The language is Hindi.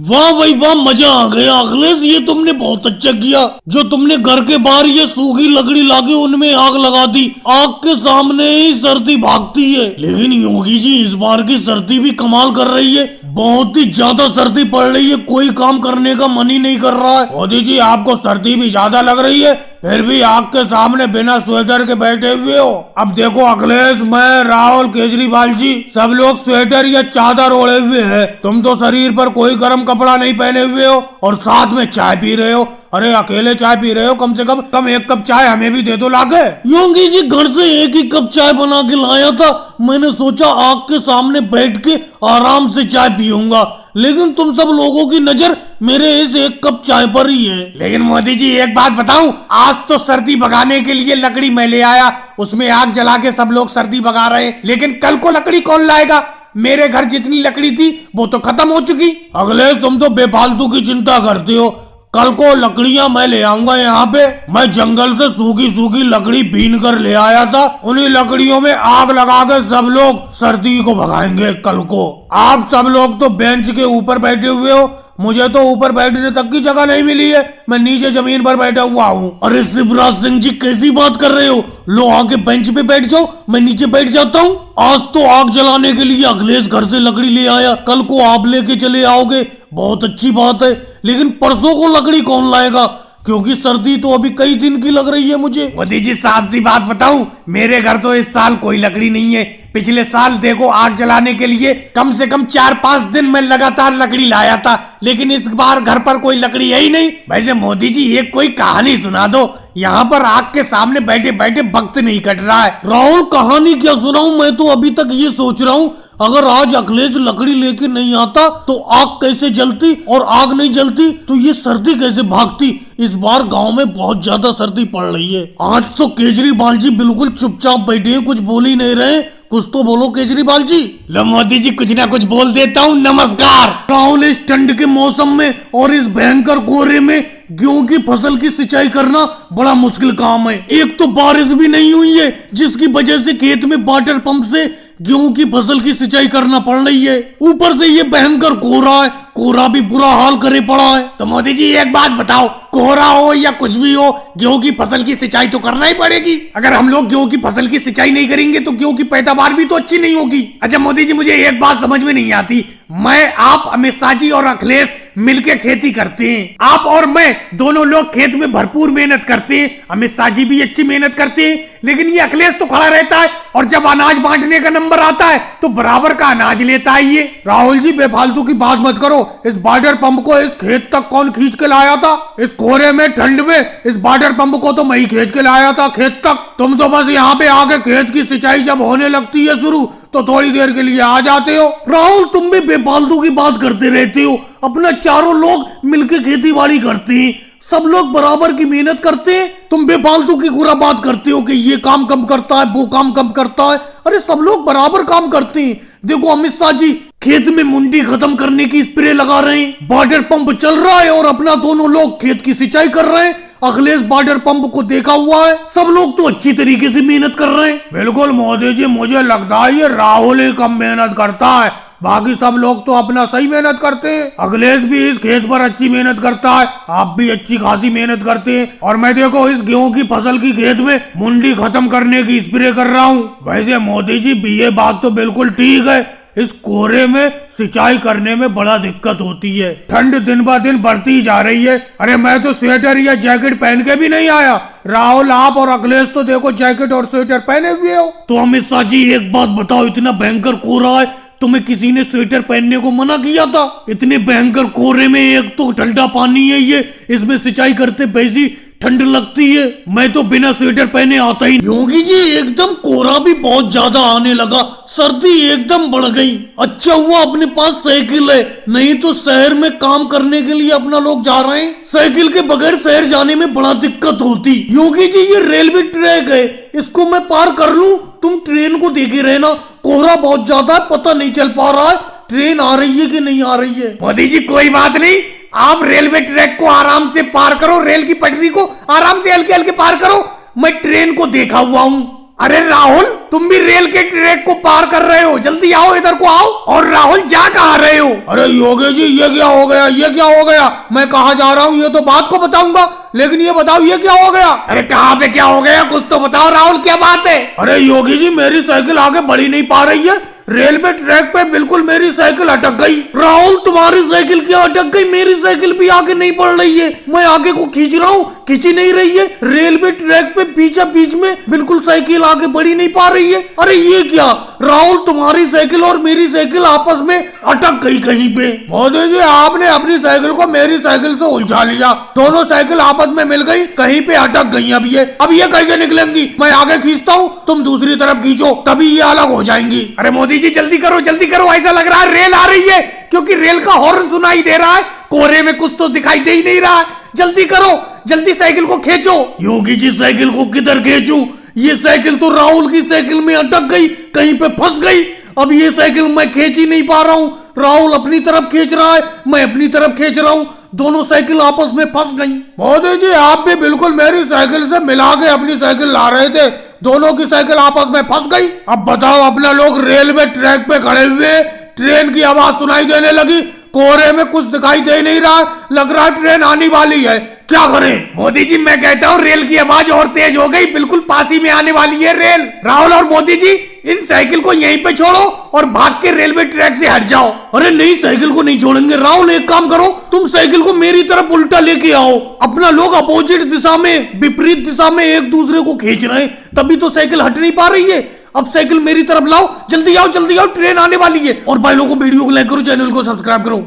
वाह भाई वाह, मजा आ गया अखिलेश, ये तुमने बहुत अच्छा किया जो तुमने घर के बाहर ये सूखी लकड़ी लाके उनमें आग लगा दी। आग के सामने ही सर्दी भागती है। लेकिन योगी जी इस बार की सर्दी भी कमाल कर रही है, बहुत ही ज्यादा सर्दी पड़ रही है, कोई काम करने का मन ही नहीं कर रहा है। मोदी जी आपको सर्दी भी ज्यादा लग रही है, फिर भी आग के सामने बिना स्वेटर के बैठे हुए हो। अब देखो अखिलेश, मैं, राहुल, केजरीवाल जी सब लोग स्वेटर या चादर ओढ़े हुए हैं, तुम तो शरीर पर कोई गर्म कपड़ा नहीं पहने हुए हो और साथ में चाय पी रहे हो। अरे अकेले चाय पी रहे हो, कम से कम एक कप चाय हमें भी दे दो लाके। योगी जी घर से एक ही कप चाय बना के लाया था, मैंने सोचा आग के सामने बैठ के आराम से चाय पीऊंगा, लेकिन तुम सब लोगों की नजर मेरे इस एक कप चाय पर ही है। लेकिन मोदी जी एक बात बताऊं, आज तो सर्दी भगाने के लिए लकड़ी मैं ले आया, उसमें आग जला के सब लोग सर्दी भगा रहे हैं, लेकिन कल को लकड़ी कौन लाएगा? मेरे घर जितनी लकड़ी थी वो तो खत्म हो चुकी। अखिलेश तुम तो बेफालतू की चिंता करते हो, कल को लकड़ियां मैं ले आऊंगा यहाँ पे। मैं जंगल से सूखी सूखी लकड़ी बीन कर ले आया था, उन्हीं लकड़ियों में आग लगा के सब लोग सर्दी को भगाएंगे कल को। आप सब लोग तो बेंच के ऊपर बैठे हुए हो, मुझे तो ऊपर बैठने तक की जगह नहीं मिली है, मैं नीचे जमीन पर बैठा हुआ हूँ। अरे शिवराज सिंह जी कैसी बात कर रहे हो, लो आके बेंच पे बैठ जाओ, मैं नीचे बैठ जाता हूँ। आज तो आग जलाने के लिए अखिलेश घर से लकड़ी ले आया, कल को आप लेके चले आओगे, बहुत अच्छी बात है, लेकिन परसों को लकड़ी कौन लाएगा, क्योंकि सर्दी तो अभी कई दिन की लग रही है मुझे। मोदी जी साफ सी बात बताऊं, मेरे घर तो इस साल कोई लकड़ी नहीं है। पिछले साल देखो आग जलाने के लिए कम से कम 4-5 दिन में लगातार लकड़ी लाया था, लेकिन इस बार घर पर कोई लकड़ी है ही नहीं। वैसे मोदी जी एक कोई कहानी सुना दो, यहाँ पर आग के सामने बैठे बैठे वक्त नहीं कट रहा है। राहुल कहानी क्या सुनाऊं, मैं तो अभी तक ये सोच रहा हूँ अगर आज अखिलेश लकड़ी लेके नहीं आता तो आग कैसे जलती, और आग नहीं जलती तो ये सर्दी कैसे भागती। इस बार गांव में बहुत ज्यादा सर्दी पड़ रही है। आज तो केजरीवाल जी बिल्कुल चुपचाप बैठे हैं, कुछ बोल ही नहीं रहे, कुछ तो बोलो केजरीवाल जी। लो मोदी जी कुछ ना कुछ बोल देता हूँ, नमस्कार। राहुल इस ठंड के मौसम में और इस भयंकर कोहरे में गेहूं की फसल की सिंचाई करना बड़ा मुश्किल काम है। एक तो बारिश भी नहीं हुई है जिसकी वजह से खेत में वाटर पंप से गेहूं की फसल की सिंचाई करना पड़ रही है, ऊपर से ये भयंकर कोहरा है, कोहरा भी बुरा हाल करे पड़ा है। तो मोदी जी एक बात बताओ, कोहरा हो या कुछ भी हो, गेहूं की फसल की सिंचाई तो करना ही पड़ेगी। अगर हम लोग गेहूं की फसल की सिंचाई नहीं करेंगे तो गेहूं की पैदावार भी तो अच्छी नहीं होगी। अच्छा मोदी जी मुझे एक बात समझ में नहीं आती, मैं, आप, अमित शाह जी और अखिलेश मिलके खेती करते हैं, आप और मैं दोनों लोग खेत में भरपूर मेहनत करते हैं, अमित शाह जी भी अच्छी मेहनत करते हैं, लेकिन ये अखिलेश तो खड़ा रहता है और जब अनाज बांटने का नंबर आता है तो बराबर का अनाज लेता है। ये राहुल जी बेफालतू की बात मत करो, इस वाटर पंप को इस खेत तक कौन खींच के लाया था? इस कोहरे में ठंड में इस वाटर पंप को तो मैं ही खींच के लाया था खेत तक। तुम तो बस यहाँ पे आके खेत की सिंचाई जब होने लगती है शुरू तो थोड़ी देर के लिए आ जाते हो। राहुल तुम भी बेफालतू की बात करते रहते हो, अपना चारों लोग मिलके खेती बाड़ी करते हैं, सब लोग बराबर की मेहनत करते हैं, तुम बेफालतू की पूरा बात करते हो कि ये काम कम करता है वो काम कम करता है। अरे सब लोग बराबर काम करते हैं। देखो अमित शाह जी खेत में मुंडी खत्म करने की स्प्रे लगा रहे हैं, वाटर पंप चल रहा है और अपना दोनों लोग खेत की सिंचाई कर रहे हैं। अखिलेश वाटर पंप को देखा हुआ है, सब लोग तो अच्छी तरीके से मेहनत कर रहे हैं। बिल्कुल मोदी जी, मुझे लगता है ये राहुल ही कम मेहनत करता है, बाकी सब लोग तो अपना सही मेहनत करते हैं। अखिलेश भी इस खेत पर अच्छी मेहनत करता है, आप भी अच्छी खासी मेहनत करते हैं, और मैं देखो इस गेहूं की फसल की खेत में मुंडी खत्म करने की स्प्रे कर रहा हूँ। वैसे मोदी जी ये बात तो बिल्कुल ठीक है, इस कोहरे में सिंचाई करने में बड़ा दिक्कत होती है, ठंड दिन ब दिन बढ़ती जा रही है। अरे मैं तो स्वेटर या जैकेट पहन के भी नहीं आया, राहुल आप और अखिलेश तो देखो जैकेट और स्वेटर पहने हुए हो। तो अमित शाह जी एक बात बताओ, इतना भयंकर कोहरा है, तुम्हें किसी ने स्वेटर पहनने को मना किया था? इतने भयंकर कोहरे में एक तो ठंडा पानी है ये, इसमें सिंचाई करते वैसी ठंड लगती है, मैं तो बिना स्वेटर पहने आता ही। योगी जी एकदम कोहरा भी बहुत ज्यादा आने लगा, सर्दी एकदम बढ़ गई। अच्छा हुआ अपने पास साइकिल है, नहीं तो शहर में काम करने के लिए अपना लोग जा रहे हैं, साइकिल के बगैर शहर जाने में बड़ा दिक्कत होती। योगी जी ये रेलवे ट्रैक है, इसको मैं पार कर लूं, तुम ट्रेन को देखे रहना, कोहरा बहुत ज्यादा है, पता नहीं चल पा रहा है ट्रेन आ रही है कि नहीं आ रही है। मोदी जी कोई बात नहीं, आप रेलवे ट्रैक को आराम से पार करो, रेल की पटरी को आराम से हल्के हल्के पार करो, मैं ट्रेन को देखा हुआ हूँ, अरे राहुल, तुम भी रेल के ट्रैक को पार कर रहे हो, जल्दी आओ, इधर को आओ। और राहुल, जा कहाँ रहे हो? अरे योगी जी, ये क्या हो गया, ये क्या हो गया? मैं कहाँ जा रहा हूँ ये तो बात को बताऊंगा, लेकिन ये बताओ ये क्या हो गया? अरे कहाँ पे क्या हो गया, कुछ तो बताओ राहुल, क्या बात है? अरे योगी जी, मेरी साइकिल आगे बढ़ी नहीं पा रही है, रेलवे ट्रैक पे बिल्कुल मेरी साइकिल अटक गई। राहुल, तुम्हारी साइकिल क्या अटक गई? मेरी साइकिल भी आगे नहीं बढ़ रही है, मैं आगे को खींच रहा हूँ, खींची नहीं रही है। रेलवे ट्रैक पे बीच में बिल्कुल साइकिल आगे बढ़ी नहीं पा रही है। अरे ये क्या राहुल, तुम्हारी साइकिल और मेरी साइकिल आपस में अटक गई कहीं पे। मोदी जी, आपने अपनी साइकिल को मेरी साइकिल से उलझा लिया, दोनों साइकिल आपस में मिल गई, कहीं पे अटक गई। अब ये कैसे निकलेंगी? मैं आगे खींचता हूँ, तुम दूसरी तरफ खींचो, तभी ये अलग हो जाएंगी। अरे मोदी जी, जल्दी करो, ऐसा लग रहा है रेल आ रही है, क्योंकि रेल का हॉर्न सुनाई दे रहा है, कोहरे में कुछ तो दिखाई दे ही नहीं रहा। जल्दी करो, जल्दी साइकिल को खींचो। योगी जी, साइकिल को किधर खींचूं? ये साइकिल तो राहुल की साइकिल में अटक गई, कहीं पे फंस गई। अब ये साइकिल मैं खींच ही नहीं पा रहा हूँ। राहुल अपनी तरफ खींच रहा है, मैं अपनी तरफ खींच रहा हूँ, दोनों साइकिल आपस में फंस गई। मोदी जी, आप भी बिल्कुल मेरी साइकिल से मिला के अपनी साइकिल ला रहे थे, दोनों की साइकिल आपस में फंस गई। अब बताओ, अपना लोग रेलवे ट्रैक पे खड़े हुए, ट्रेन की आवाज सुनाई देने लगी, कोहरे में कुछ दिखाई दे नहीं रहा, लग रहा ट्रेन आने वाली है, क्या करें? मोदी जी, मैं कहता हूँ रेल की आवाज और तेज हो गई, बिल्कुल पास ही में आने वाली है रेल। राहुल और मोदी जी, इन साइकिल को यहीं पे छोड़ो और भाग के रेलवे ट्रैक से हट जाओ। अरे नहीं, साइकिल को नहीं छोड़ेंगे। राहुल, एक काम करो, तुम साइकिल को मेरी तरफ उल्टा लेके आओ। अपना लोग अपोजिट दिशा में, विपरीत दिशा में एक दूसरे को खींच रहे हैं, तभी तो साइकिल हट नहीं पा रही है। अब साइकिल मेरी तरफ लाओ, जल्दी आओ, ट्रेन आने वाली है। और भाई लोगों को वीडियो को लाइक करो, चैनल को सब्सक्राइब करो।